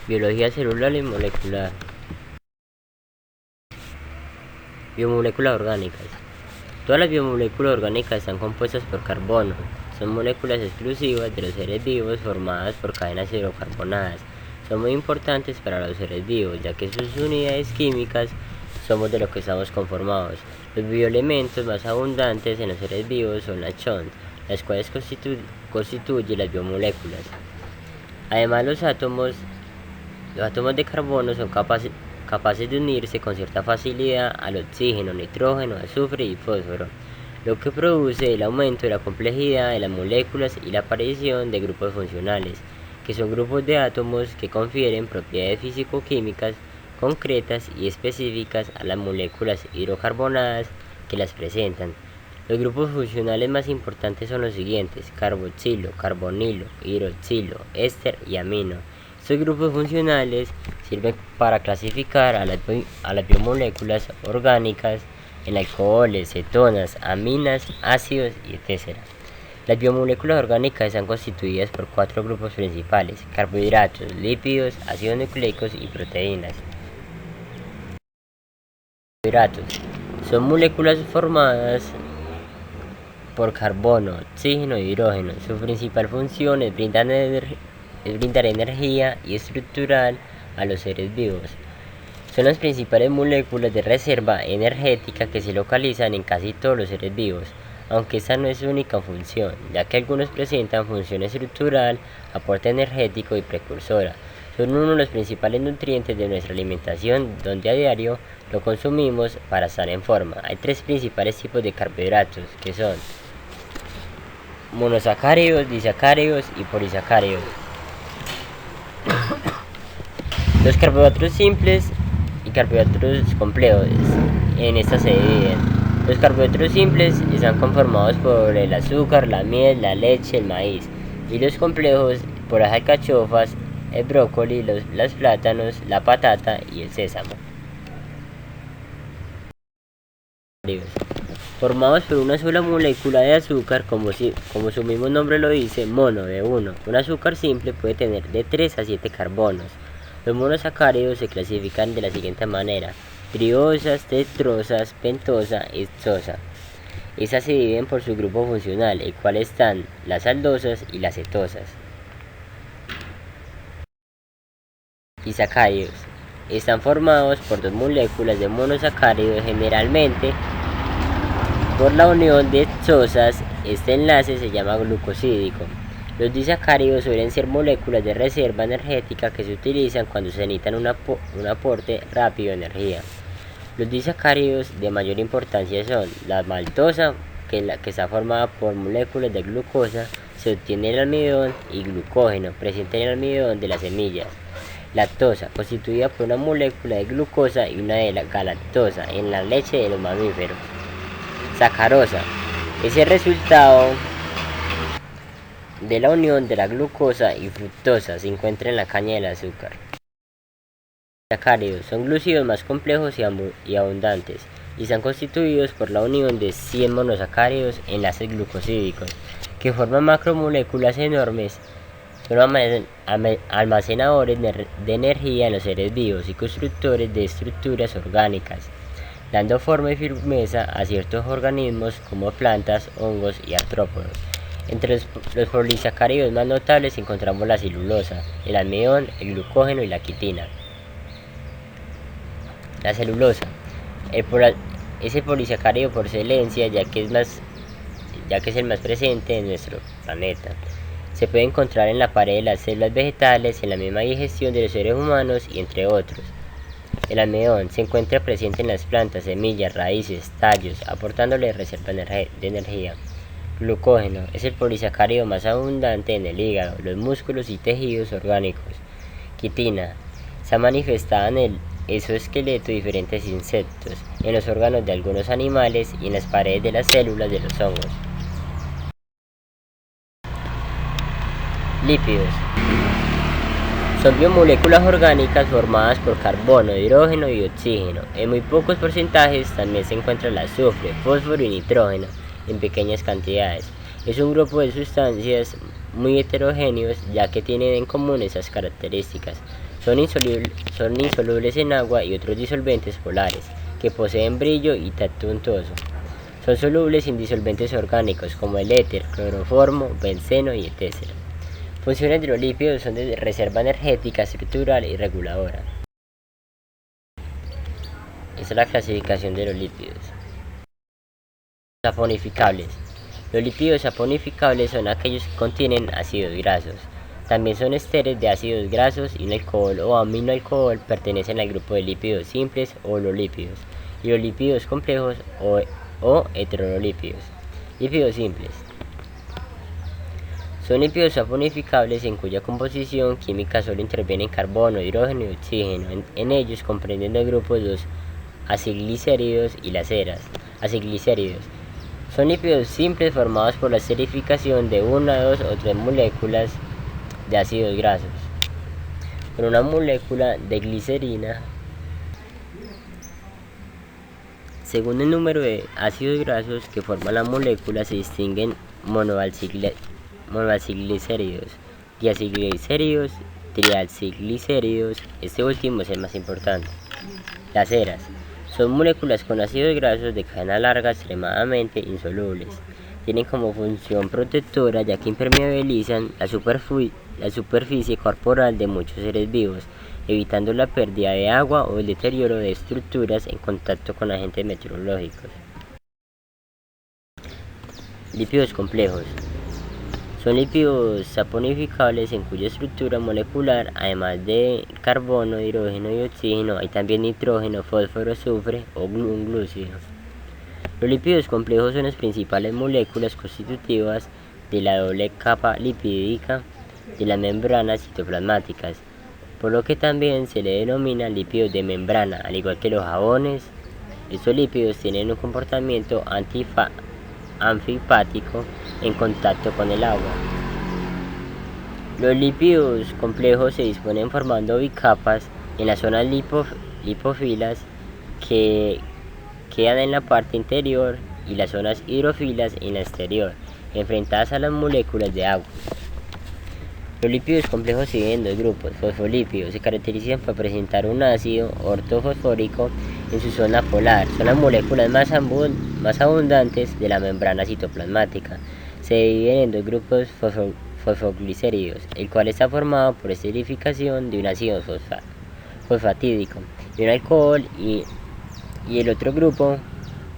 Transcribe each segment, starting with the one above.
Biología celular y molecular. Biomoléculas orgánicas. Todas las biomoléculas orgánicas están compuestas por carbono. Son moléculas exclusivas de los seres vivos formadas por cadenas hidrocarbonadas. Son muy importantes para los seres vivos, ya que sus unidades químicas somos de lo que estamos conformados. Los bioelementos más abundantes en los seres vivos son las CHONT, las cuales constituyen las biomoléculas. Además, los átomos de carbono son capaces de unirse con cierta facilidad al oxígeno, nitrógeno, azufre y fósforo, lo que produce el aumento de la complejidad de las moléculas y la aparición de grupos funcionales, que son grupos de átomos que confieren propiedades físico-químicas concretas y específicas a las moléculas hidrocarbonadas que las presentan. Los grupos funcionales más importantes son los siguientes: carboxilo, carbonilo, hidroxilo, éster y amino. Estos grupos funcionales sirven para clasificar a las biomoléculas orgánicas en alcoholes, cetonas, aminas, ácidos y etc. Las biomoléculas orgánicas están constituidas por 4 grupos principales: carbohidratos, lípidos, ácidos nucleicos y proteínas. Carbohidratos son moléculas formadas por carbono, oxígeno y hidrógeno. Su principal función es brindar energía y estructural a los seres vivos. Son las principales moléculas de reserva energética que se localizan en casi todos los seres vivos, aunque esta no es su única función, ya que algunos presentan función estructural, aporte energético y precursora. Son uno de los principales nutrientes de nuestra alimentación, donde a diario lo consumimos para estar en forma. Hay 3 principales tipos de carbohidratos, que son monosacáridos, disacáridos y polisacáridos. Los carbohidratos simples y carbohidratos complejos, en estas se dividen. Los carbohidratos simples están conformados por el azúcar, la miel, la leche, el maíz, y los complejos por las alcachofas, el brócoli, los plátanos, la patata y el sésamo. Formados por una sola molécula de azúcar, como su mismo nombre lo dice, mono de uno. Un azúcar simple puede tener de 3 a 7 carbonos. Los monosacáridos se clasifican de la siguiente manera: triosas, tetrosas, pentosa, hexosa. Estas se dividen por su grupo funcional, el cual están las aldosas y las cetosas. Disacáridos están formados por 2 moléculas de monosacáridos, generalmente por la unión de hexosas. Este enlace se llama glucosídico. Los disacáridos suelen ser moléculas de reserva energética que se utilizan cuando se necesita un aporte rápido de energía. Los disacáridos de mayor importancia son la maltosa, que está formada por moléculas de glucosa, se obtiene el almidón, y glucógeno, presente en el almidón de las semillas. Lactosa, constituida por una molécula de glucosa y una de la galactosa en la leche de los mamíferos. Sacarosa es el resultado de la unión de la glucosa y fructosa, se encuentra en la caña del azúcar. Sacáridos son glúcidos más complejos y abundantes, y están constituidos por la unión de 100 monosacáridos, enlaces glucosídicos, que forman macromoléculas enormes. Son almacenadores de energía en los seres vivos y constructores de estructuras orgánicas, dando forma y firmeza a ciertos organismos como plantas, hongos y artrópodos. Entre los polisacáridos más notables encontramos la celulosa, el almidón, el glucógeno y la quitina. La celulosa es el polisacárido por excelencia, ya que es el más presente en nuestro planeta. Se puede encontrar en la pared de las células vegetales, en la misma digestión de los seres humanos y entre otros. El almidón se encuentra presente en las plantas, semillas, raíces, tallos, aportándole reserva de energía. Glucógeno es el polisacárido más abundante en el hígado, los músculos y tejidos orgánicos. Quitina está manifestada en el exoesqueleto de diferentes insectos, en los órganos de algunos animales y en las paredes de las células de los hongos. Lípidos son biomoléculas orgánicas formadas por carbono, hidrógeno y oxígeno. En muy pocos porcentajes también se encuentra el azufre, fósforo y nitrógeno en pequeñas cantidades. Es un grupo de sustancias muy heterogéneos ya que tienen en común esas características. Son insolubles en agua y otros disolventes polares, que poseen brillo y tacto untuoso. Son solubles en disolventes orgánicos como el éter, cloroformo, benceno y etc. Funciones de los lípidos son de reserva energética, estructural y reguladora. Esta es la clasificación de los lípidos. Saponificables. Los lípidos saponificables son aquellos que contienen ácidos grasos. También son esteres de ácidos grasos y un alcohol o aminoalcohol pertenecen al grupo de lípidos simples o hololípidos y los lípidos complejos o heterolípidos. Lípidos simples. Son lípidos saponificables en cuya composición química solo intervienen carbono, hidrógeno y oxígeno. En ellos comprenden los grupos los aciglicéridos y las ceras. Aciglicéridos. Son lípidos simples formados por la esterificación de una, dos o tres moléculas de ácidos grasos con una molécula de glicerina. Según el número de ácidos grasos que forman la molécula se distinguen monoaciglicéridos, diaciglicéridos, triaciglicéridos. Este último es el más importante. Las ceras son moléculas con ácidos grasos de cadena larga extremadamente insolubles. Tienen como función protectora ya que impermeabilizan la superficie corporal de muchos seres vivos, evitando la pérdida de agua o el deterioro de estructuras en contacto con agentes meteorológicos. Lípidos complejos. Son lípidos saponificables en cuya estructura molecular, además de carbono, hidrógeno y oxígeno, hay también nitrógeno, fósforo, azufre o un glúcido. Los lípidos complejos son las principales moléculas constitutivas de la doble capa lipídica de las membranas citoplasmáticas, por lo que también se le denomina lípidos de membrana, al igual que los jabones. Estos lípidos tienen un comportamiento anfipático en contacto con el agua. Los lípidos complejos se disponen formando bicapas en las zonas lipófilas que quedan en la parte interior y las zonas hidrófilas en la exterior, enfrentadas a las moléculas de agua. Los lípidos complejos se dividen en dos grupos. Fosfolípidos se caracterizan por presentar un ácido ortofosfórico en su zona polar. Son las moléculas más abundantes de la membrana citoplasmática. Se dividen en dos grupos fosfoglicéridos, el cual está formado por esterificación de un ácido fosfatídico y un alcohol y el otro grupo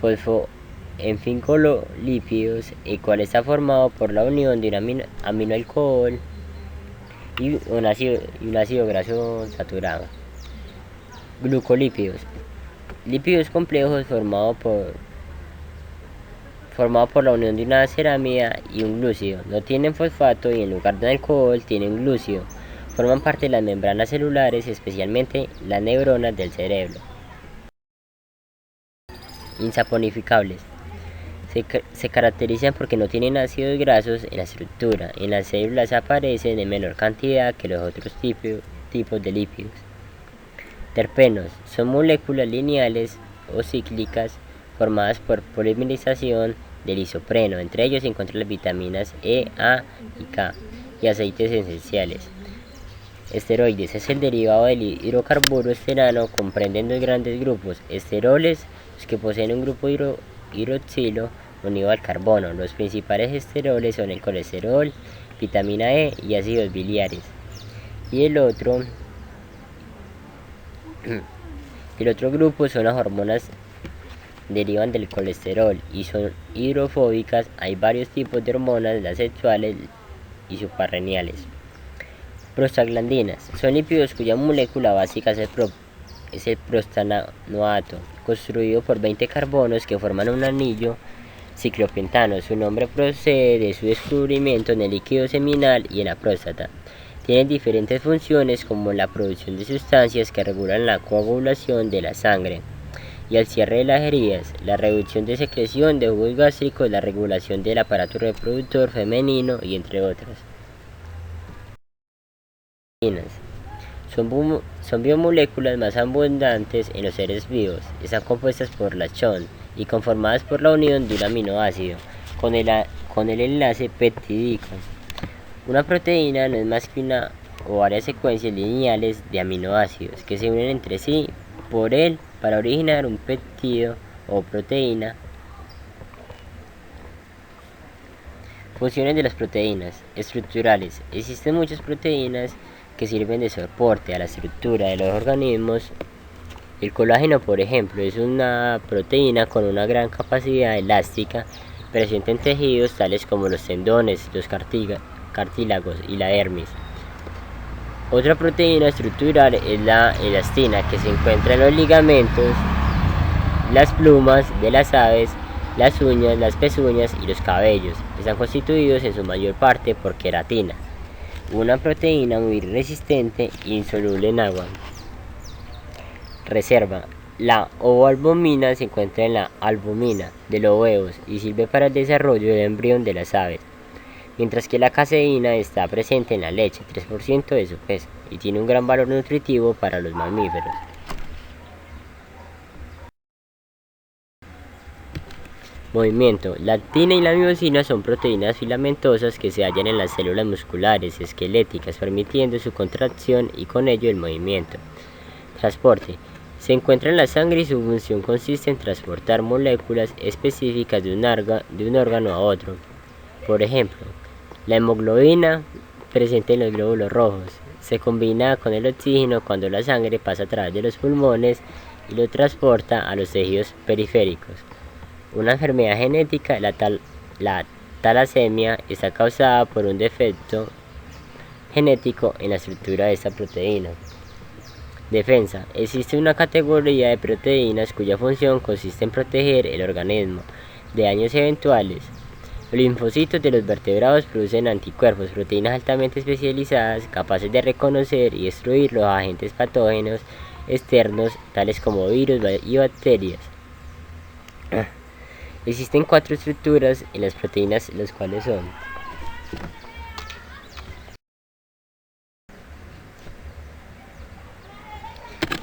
fosfoenficololípidos, el cual está formado por la unión de un aminoalcohol y un ácido graso saturado. Glucolípidos. Lípidos complejos formados por la unión de una ceramida y un glúcido. No tienen fosfato y en lugar de alcohol tienen glúcido. Forman parte de las membranas celulares, especialmente las neuronas del cerebro. Insaponificables. Se caracterizan porque no tienen ácidos grasos en la estructura. En las células aparecen en menor cantidad que los otros tipos de lípidos. Terpenos. Son moléculas lineales o cíclicas formadas por polimerización del isopreno. Entre ellos se encuentran las vitaminas E, A y K y aceites esenciales. Esteroides. Es el derivado del hidrocarburo esterano. Comprenden dos grandes grupos: esteroles, los que poseen un grupo hidroxilo unido al carbono. Los principales esteroles son el colesterol, vitamina E y ácidos biliares. Y el otro grupo son las hormonas, derivan del colesterol y son hidrofóbicas. Hay varios tipos de hormonas, las sexuales y suprarrenales. Prostaglandinas. Son lípidos cuya molécula básica es el prostanoato, construido por 20 carbonos que forman un anillo ciclopentano. Su nombre procede de su descubrimiento en el líquido seminal y en la próstata. Tienen diferentes funciones como la producción de sustancias que regulan la coagulación de la sangre y el cierre de las heridas, la reducción de secreción de jugos gástricos, la regulación del aparato reproductor femenino y entre otras. Son biomoléculas más abundantes en los seres vivos. Están compuestas por la CHON y conformadas por la unión de un aminoácido con con el enlace peptídico. Una proteína no es más que una o varias secuencias lineales de aminoácidos que se unen entre sí por él para originar un péptido o proteína. Funciones de las proteínas estructurales. Existen muchas proteínas que sirven de soporte a la estructura de los organismos. El colágeno, por ejemplo, es una proteína con una gran capacidad elástica presente en tejidos tales como los tendones, los cartílagos y la dermis. Otra proteína estructural es la elastina, que se encuentra en los ligamentos, las plumas de las aves, las uñas, las pezuñas y los cabellos. Están constituidos en su mayor parte por queratina, una proteína muy resistente e insoluble en agua. Reserva. La ovoalbumina se encuentra en la albumina de los huevos y sirve para el desarrollo del embrión de las aves, mientras que la caseína está presente en la leche, 3% de su peso, y tiene un gran valor nutritivo para los mamíferos. Movimiento. La actina y la miosina son proteínas filamentosas que se hallan en las células musculares esqueléticas, permitiendo su contracción y con ello el movimiento. Transporte. Se encuentra en la sangre y su función consiste en transportar moléculas específicas de un órgano a otro. Por ejemplo, la hemoglobina, presente en los glóbulos rojos, se combina con el oxígeno cuando la sangre pasa a través de los pulmones y lo transporta a los tejidos periféricos. Una enfermedad genética, la talasemia, está causada por un defecto genético en la estructura de esta proteína. Defensa. Existe una categoría de proteínas cuya función consiste en proteger el organismo de daños eventuales. Los linfocitos de los vertebrados producen anticuerpos, proteínas altamente especializadas capaces de reconocer y destruir los agentes patógenos externos, tales como virus y bacterias. Existen 4 estructuras en las proteínas, las cuales son: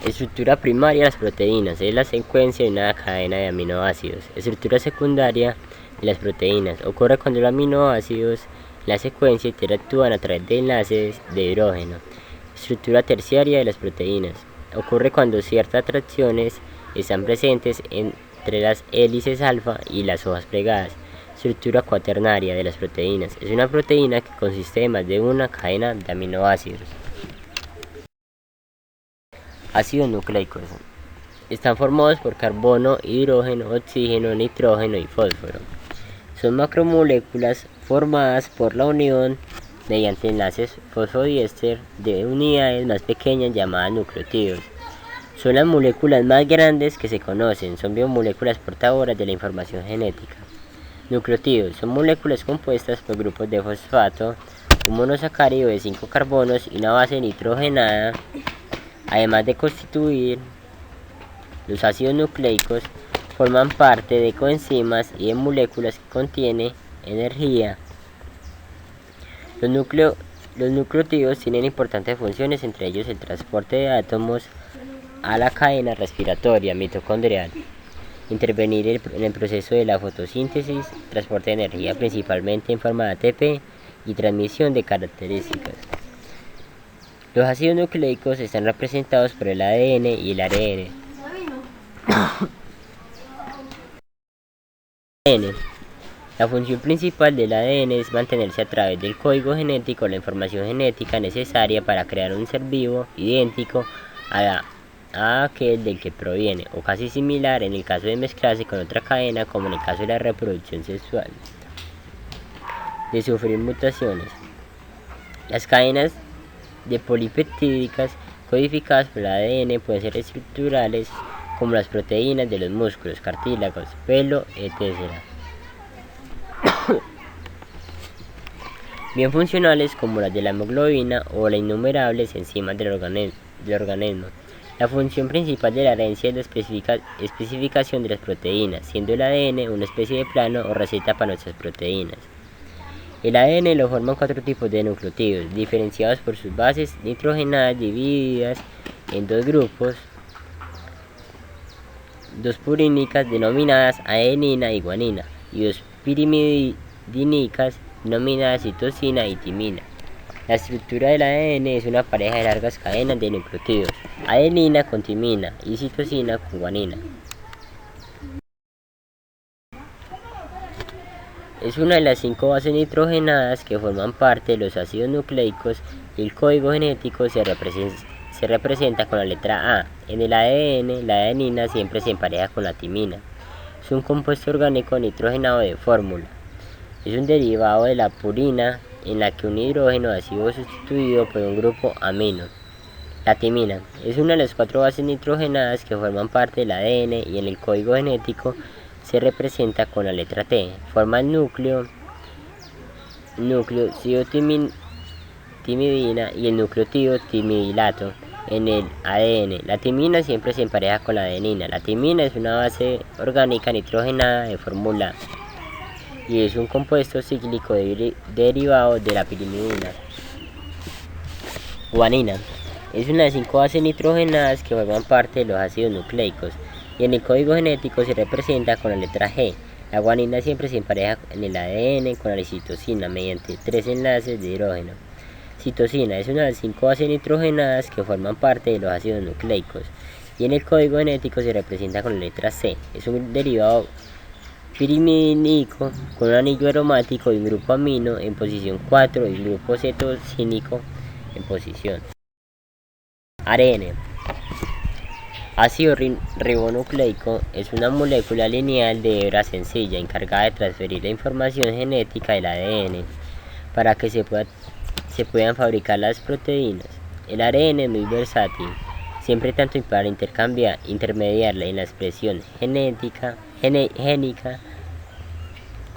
estructura primaria de las proteínas, es la secuencia de una cadena de aminoácidos. Estructura secundaria de las proteínas, ocurre cuando los aminoácidos en la secuencia interactúan a través de enlaces de hidrógeno. Estructura terciaria de las proteínas, ocurre cuando ciertas atracciones están presentes entre las hélices alfa y las hojas plegadas. Estructura cuaternaria de las proteínas, es una proteína que consiste de más de una cadena de aminoácidos. Ácidos nucleicos. Están formados por carbono, hidrógeno, oxígeno, nitrógeno y fósforo. Son macromoléculas formadas por la unión mediante enlaces fosfodiéster de unidades más pequeñas llamadas nucleótidos. Son las moléculas más grandes que se conocen, son biomoléculas portadoras de la información genética. Nucleótidos son moléculas compuestas por grupos de fosfato, un monosacárido de 5 carbonos y una base nitrogenada. Además de constituir los ácidos nucleicos, forman parte de coenzimas y de moléculas que contienen energía. Los nucleótidos tienen importantes funciones, entre ellos el transporte de átomos a la cadena respiratoria mitocondrial, intervenir en el proceso de la fotosíntesis, transporte de energía principalmente en forma de ATP y transmisión de características. Los ácidos nucleicos están representados por el ADN y el ARN. La función principal del ADN es mantenerse a través del código genético la información genética necesaria para crear un ser vivo idéntico a aquel del que proviene, o casi similar en el caso de mezclarse con otra cadena, como en el caso de la reproducción sexual. De sufrir mutaciones. Las cadenas de polipeptídicas codificadas por el ADN pueden ser estructurales, como las proteínas de los músculos, cartílagos, pelo, etc. Bien funcionales, como las de la hemoglobina o las innumerables enzimas del organismo. La función principal de la herencia es la especificación de las proteínas, siendo el ADN una especie de plano o receta para nuestras proteínas. El ADN lo forman 4 tipos de nucleótidos, diferenciados por sus bases nitrogenadas divididas en 2 grupos, 2 purínicas denominadas adenina y guanina, y 2 dinicas denominadas citosina y timina. La estructura del ADN es una pareja de largas cadenas de nucleótidos, adenina con timina y citosina con guanina. Es una de las 5 bases nitrogenadas que forman parte de los ácidos nucleicos y el código genético se representa con la letra A. En el ADN, la adenina siempre se empareja con la timina. Es un compuesto orgánico nitrogenado de fórmula. Es un derivado de la purina en la que un hidrógeno ha sido sustituido por un grupo amino. La timina es una de las 4 bases nitrogenadas que forman parte del ADN y en el código genético se representa con la letra T. Forma el núcleo timidina y el nucleótido timidilato en el ADN. La timina siempre se empareja con la adenina. La timina es una base orgánica nitrogenada de fórmula y es un compuesto cíclico derivado de la pirimidina. Guanina es una de las 5 bases nitrogenadas que forman parte de los ácidos nucleicos y en el código genético se representa con la letra G. La guanina siempre se empareja en el ADN con la citosina mediante 3 enlaces de hidrógeno. Citosina es una de las 5 bases nitrogenadas que forman parte de los ácidos nucleicos y en el código genético se representa con la letra C. Es un derivado pirimidínico con un anillo aromático y un grupo amino en posición 4 y un grupo cetosínico en posición. ARN. Ácido ribonucleico es una molécula lineal de hebra sencilla encargada de transferir la información genética del ADN para que se puedan fabricar las proteínas. El ARN es muy versátil, siempre tanto para intermediarla en la expresión génica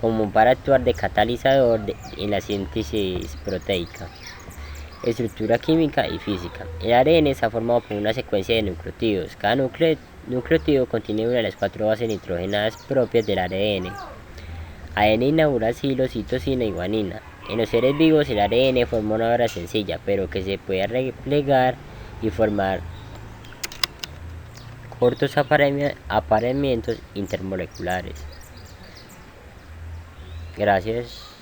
como para actuar de catalizador en la síntesis proteica. Estructura química y física. El ARN está formado por una secuencia de nucleótidos. Cada nucleótido contiene una de las 4 bases nitrogenadas propias del ARN: adenina, uracilo, citosina y guanina. En los seres vivos el ARN forma una hebra sencilla, pero que se puede replegar y formar cortos apareamientos intermoleculares. Gracias.